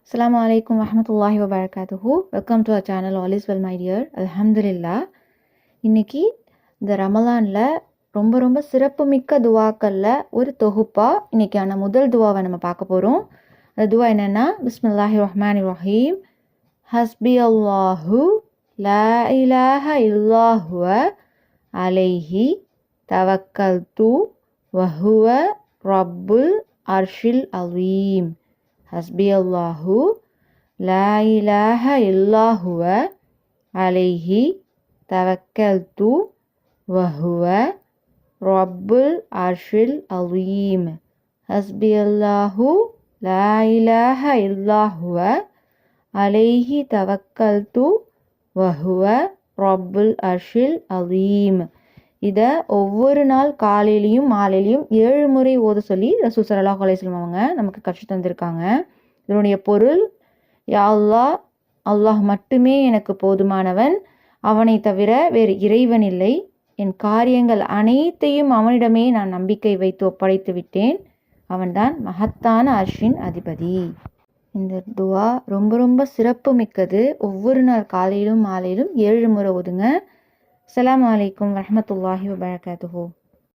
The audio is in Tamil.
Assalamu alaikum warahmatullahi wabarakatuhu. Welcome to our channel. All is well, my dear. Alhamdulillah. இன்னைக்கு இந்த ரமலான்ல ரொம்ப ரொம்ப சிறப்புமிக்க துவாக்கள்ல ஒரு தொகுப்பா இன்னைக்கான முதல் துவாவை நம்ம பார்க்க போறோம். அந்த துவா என்னன்னா, பிஸ்மில்லாஹிர் ரஹ்மானிர் ரஹீம். ஹஸ்பி அல்லாஹு லா இலாஹ இல்லாஹுவ அலைஹி தவக்கல்து வஹுவ ரப்புல் அர்ஷில் அலீம். ஹஸ்பி அல்லாஹு லா இலாஹ இல்லாஹுவ அலைஹி தவக்கல்து வஹுவ ரப்புல் அர்ஷில் அலீம். ஹஸ்பி அல்லாஹு லா இலாஹ இல்லாஹுவ அலைஹி தவக்கல்து வஹுவ ரப்புல் அர்ஷில் அலீம். இதை ஒவ்வொரு நாள் காலையிலையும் மாலையிலையும் 7 முறை ஓத சொல்லி ரசூல் ஸல்லல்லாஹு அலைஹி வஸல்லம் அவங்க நமக்கு கற்றுத் தந்திருக்காங்க. இதனுடைய பொருள், யா அல்லாஹ், அல்லாஹ் மட்டுமே எனக்கு போதுமானவன், அவனை தவிர வேறு இறைவன் இல்லை, என் காரியங்கள் அனைத்தையும் அவனிடமே நான் நம்பிக்கை வைத்து ஒப்படைத்து விட்டேன், அவன்தான் மகத்தான அர்ஷின் அதிபதி. இந்த துவா ரொம்ப ரொம்ப சிறப்பு மிக்கது. ஒவ்வொரு நாள் காலையிலும் மாலையிலும் 7 முறை ஓதுங்க. அஸ்ஸலாமு அலைக்கும் வரஹ்மத்துல்லாஹி வபரகாத்துஹு.